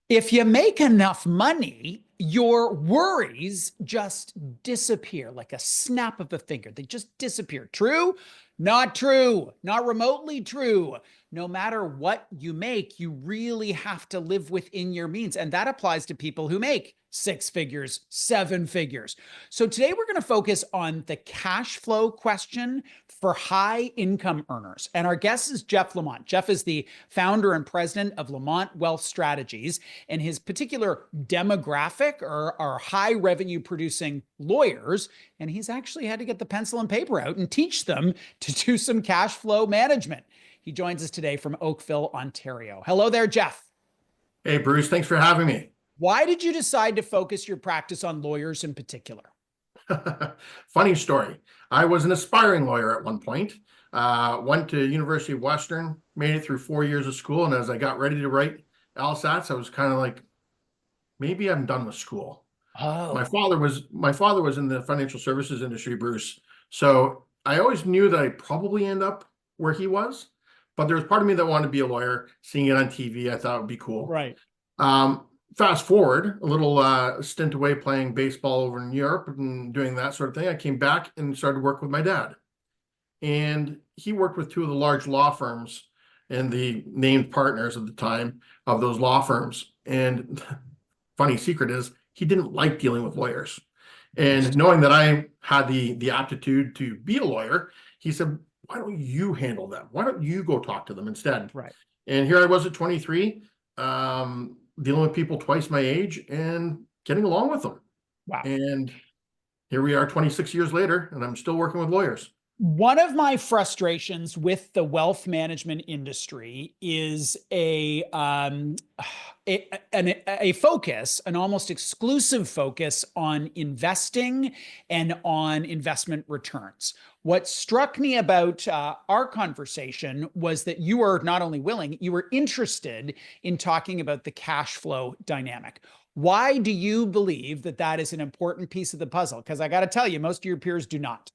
If you make enough money, your worries just disappear like a snap of a finger. They just disappear. True? Not true. Not remotely true. No matter what you make, you really have to live within your means. And that applies to people who make six figures, seven figures. So today we're going to focus on the cash flow question for high income earners. And our guest is Jeff Lamont. Jeff is the founder and president of Lamont Wealth Strategies, and his particular demographic are high revenue producing lawyers. And he's actually had to get the pencil and paper out and teach them to do some cash flow management. He joins us today from Oakville, Ontario. Hello there, Jeff. Hey, Bruce, thanks for having me. Why did you decide to focus your practice on lawyers in particular? Funny story. I was an aspiring lawyer at one point. Went to University of Western, made it through 4 years of school, and as I got ready to write LSATs, I was kind of like, maybe I'm done with school. Oh, My father was in the financial services industry, Bruce. So I always knew that I'd probably end up where he was, but there was part of me that wanted to be a lawyer. Seeing it on TV, I thought it would be cool. right. Fast forward a little stint away playing baseball over in Europe and doing that sort of thing. I came back and started work with my dad. And he worked with two of the large law firms and the named partners at the time of those law firms. And funny secret is he didn't like dealing with lawyers. And knowing that I had the aptitude to be a lawyer, he said, why don't you handle them? Why don't you go talk to them instead? Right. And here I was at 23, dealing with people twice my age and getting along with them. Wow. And here we are 26 years later, and I'm still working with lawyers. One of my frustrations with the wealth management industry is a focus, an almost exclusive focus on investing and on investment returns. What struck me about our conversation was that you were not only willing, you were interested in talking about the cash flow dynamic. Why do you believe that that is an important piece of the puzzle? Because I got to tell you, most of your peers do not.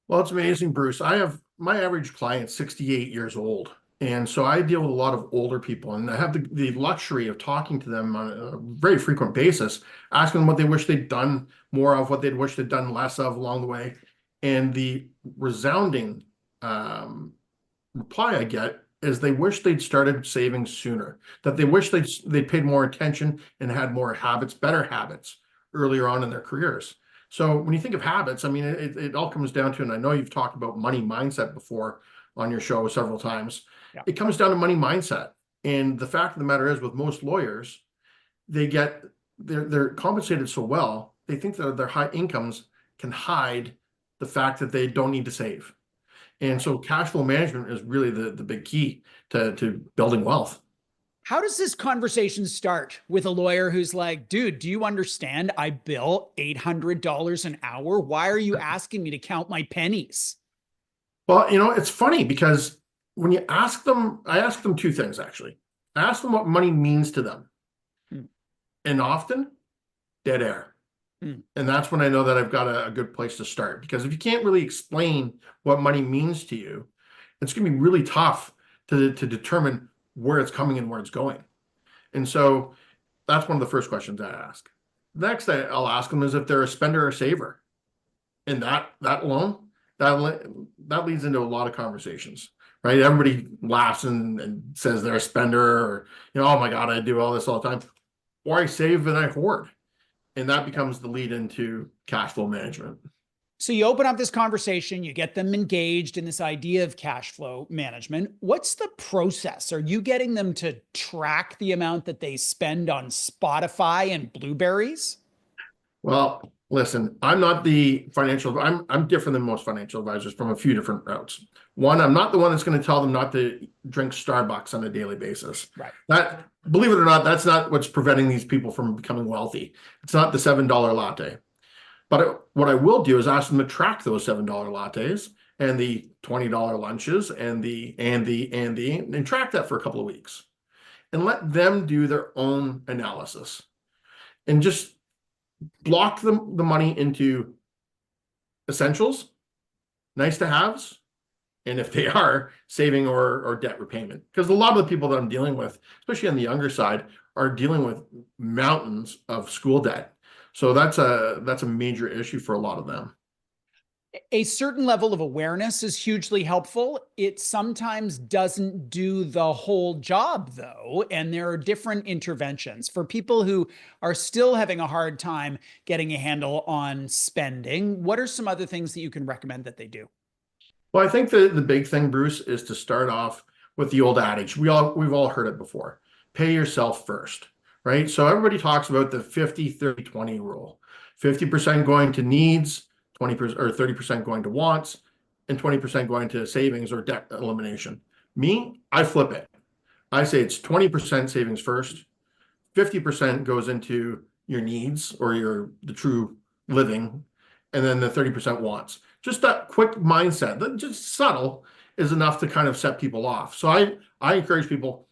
Well, it's amazing, Bruce. I have my average client 68 years old. And so I deal with a lot of older people, and I have the luxury of talking to them on a very frequent basis, asking them what they wish they'd done more of, what they'd wish they'd done less of along the way. And the resounding reply I get is they wish they'd started saving sooner, that they wish they'd paid more attention and had more habits, better habits earlier on in their careers. So when you think of habits, I mean, it all comes down to, and I know you've talked about money mindset before on your show several times. Yeah. It comes down to money mindset. And the fact of the matter is, with most lawyers, they're compensated so well, they think that their high incomes can hide the fact that they don't need to save. And so cash flow management is really the big key to building wealth. How does this conversation start with a lawyer who's like, dude, do you understand I bill $800 an hour? Why are you asking me to count my pennies? Well, it's funny because when you ask them, I ask them two things, actually. I ask them what money means to them. And often, dead air. And that's when I know that I've got a good place to start. Because if you can't really explain what money means to you, it's going to be really tough to determine where it's coming and where it's going. And so that's one of the first questions I ask. Next, I'll ask them is if they're a spender or saver. And that alone, that leads into a lot of conversations, right? Everybody laughs and says they're a spender, or, oh my God, I do all this all the time. Or I save and I hoard. And that becomes the lead into cash flow management. So you open up this conversation, you get them engaged in this idea of cash flow management. What's the process? Are you getting them to track the amount that they spend on Spotify and blueberries? Well, listen, I'm not the financial, I'm different than most financial advisors from a few different routes. One, I'm not the one that's going to tell them not to drink Starbucks on a daily basis. Right. That, believe it or not, that's not what's preventing these people from becoming wealthy. It's not the $7 latte. But what I will do is ask them to track those $7 lattes and the $20 lunches and track that for a couple of weeks and let them do their own analysis and just block the money into essentials, nice to haves, and if they are saving or debt repayment. Because a lot of the people that I'm dealing with, especially on the younger side, are dealing with mountains of school debt. So that's a major issue for a lot of them. A certain level of awareness is hugely helpful. It sometimes doesn't do the whole job, though, and there are different interventions. For people who are still having a hard time getting a handle on spending, what are some other things that you can recommend that they do? Well, I think the big thing, Bruce, is to start off with the old adage. We've all heard it before. Pay yourself first, right? So everybody talks about the 50-30-20 rule. 50% going to needs, 20% or 30% going to wants, and 20% going to savings or debt elimination. Me, I flip it. I say it's 20% savings first, 50% goes into your needs or the true living, and then the 30% wants. Just that quick mindset, that just subtle, is enough to kind of set people off. So I encourage people,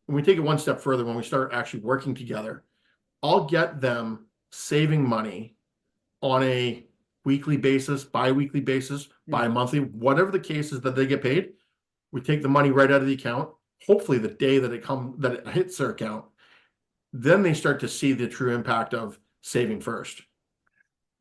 when we take it one step further, when we start actually working together, I'll get them saving money on a weekly basis, bi-weekly basis, bi-monthly, whatever the case is that they get paid. We take the money right out of the account, hopefully the day that it hits their account. Then they start to see the true impact of saving first.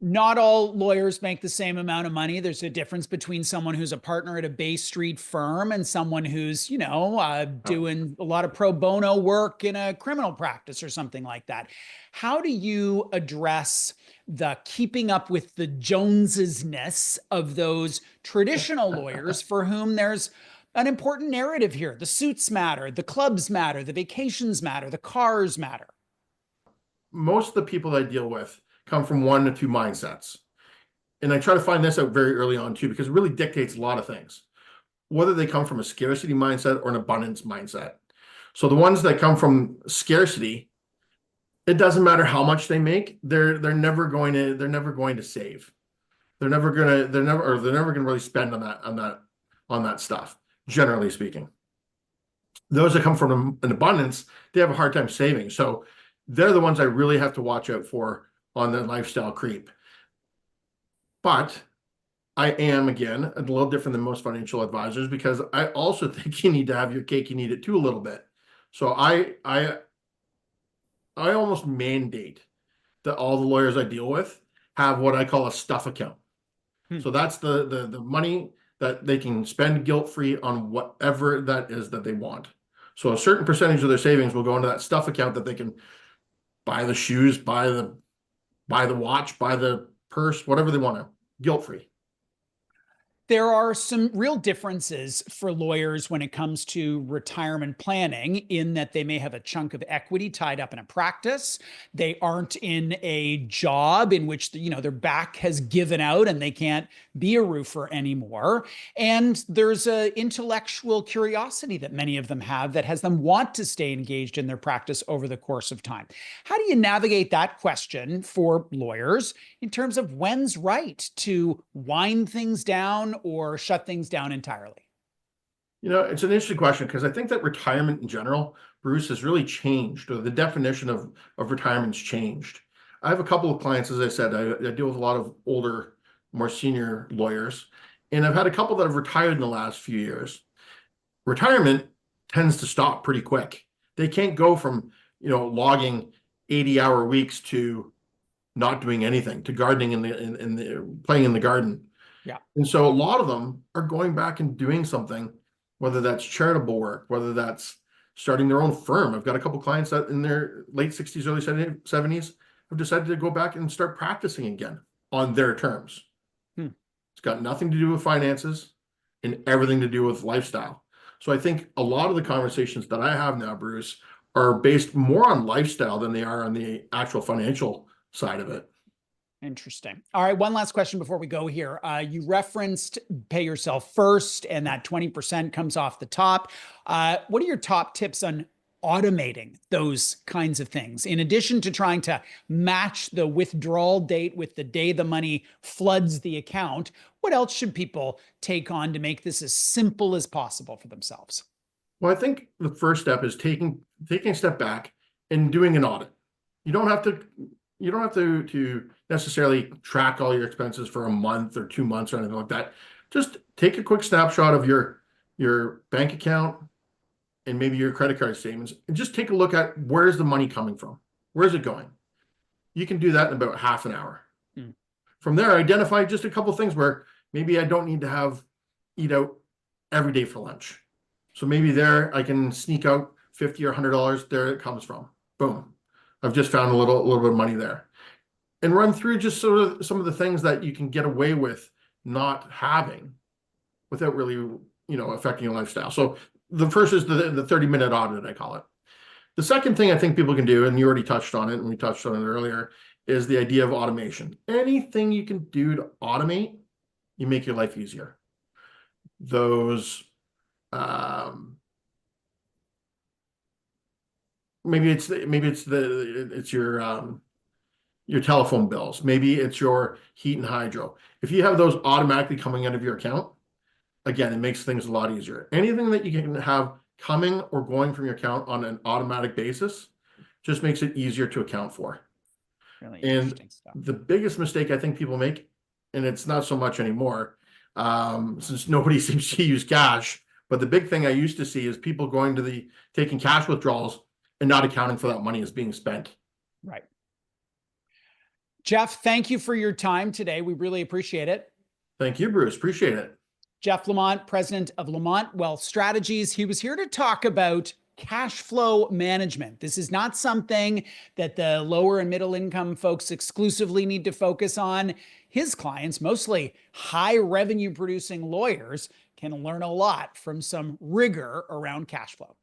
Not all lawyers make the same amount of money. There's a difference between someone who's a partner at a Bay Street firm and someone who's, doing a lot of pro bono work in a criminal practice or something like that. How do you address the keeping up with the Jonesesness of those traditional lawyers for whom there's an important narrative here? The suits matter, the clubs matter, the vacations matter, the cars matter. Most of the people that I deal with come from 1 to 2 mindsets. And I try to find this out very early on too, because it really dictates a lot of things, whether they come from a scarcity mindset or an abundance mindset. So the ones that come from scarcity, it doesn't matter how much they make, they're never going to save. They're never gonna really spend on that stuff, generally speaking. Those that come from an abundance, they have a hard time saving. So they're the ones I really have to watch out for on the lifestyle creep. But I am, again, a little different than most financial advisors, because I also think you need to have your cake and eat it too a little bit. So I almost mandate that all the lawyers I deal with have what I call a stuff account. So that's the money that they can spend guilt-free on whatever that is that they want. So a certain percentage of their savings will go into that stuff account that they can buy the shoes, buy the watch, buy the purse, whatever they want to, guilt-free. There are some real differences for lawyers when it comes to retirement planning, in that they may have a chunk of equity tied up in a practice. They aren't in a job in which their back has given out and they can't be a roofer anymore. And there's an intellectual curiosity that many of them have that has them want to stay engaged in their practice over the course of time. How do you navigate that question for lawyers in terms of when's right to wind things down or shut things down entirely? It's an interesting question, because I think that retirement in general, Bruce, has really changed, or the definition of retirement's changed. I have a couple of clients, as I said, I deal with a lot of older, more senior lawyers, and I've had a couple that have retired in the last few years. Retirement tends to stop pretty quick. They can't go from, logging 80-hour weeks to not doing anything, to gardening in the playing in the garden. Yeah. And so a lot of them are going back and doing something, whether that's charitable work, whether that's starting their own firm. I've got a couple of clients that in their late 60s, early 70s have decided to go back and start practicing again on their terms. It's got nothing to do with finances and everything to do with lifestyle. So I think a lot of the conversations that I have now, Bruce, are based more on lifestyle than they are on the actual financial side of it. Interesting. All right. One last question before we go here. You referenced pay yourself first, and that 20% comes off the top. What are your top tips on automating those kinds of things? In addition to trying to match the withdrawal date with the day the money floods the account, what else should people take on to make this as simple as possible for themselves? Well, I think the first step is taking a step back and doing an audit. You don't have to necessarily track all your expenses for a month or 2 months or anything like that. just take a quick snapshot of your bank account and maybe your credit card statements, and just take a look at where's the money coming from? Where's it going? You can do that in about half an hour. From there, identify just a couple things where maybe I don't need to eat out every day for lunch. So maybe there I can sneak out $50 or $100. There it comes from. Boom. I've just found a little bit of money there. And run through just sort of some of the things that you can get away with not having without really, affecting your lifestyle. So the first is the 30-minute audit, I call it. The second thing I think people can do, and you already touched on it, and we touched on it earlier, is the idea of automation. Anything you can do to automate, you make your life easier. Those, maybe it's your telephone bills. Maybe it's your heat and hydro. If you have those automatically coming out of your account, again, it makes things a lot easier. Anything that you can have coming or going from your account on an automatic basis just makes it easier to account for. Really And interesting stuff. the biggest mistake I think people make, and it's not so much anymore, since nobody seems to use cash, but the big thing I used to see is people going to taking cash withdrawals and not accounting for that money as being spent. Right. Jeff, thank you for your time today. We really appreciate it. Thank you, Bruce. Appreciate it. Jeff Lamont, president of Lamont Wealth Strategies. He was here to talk about cash flow management. This is not something that the lower and middle income folks exclusively need to focus on. His clients, mostly high revenue producing lawyers, can learn a lot from some rigor around cash flow.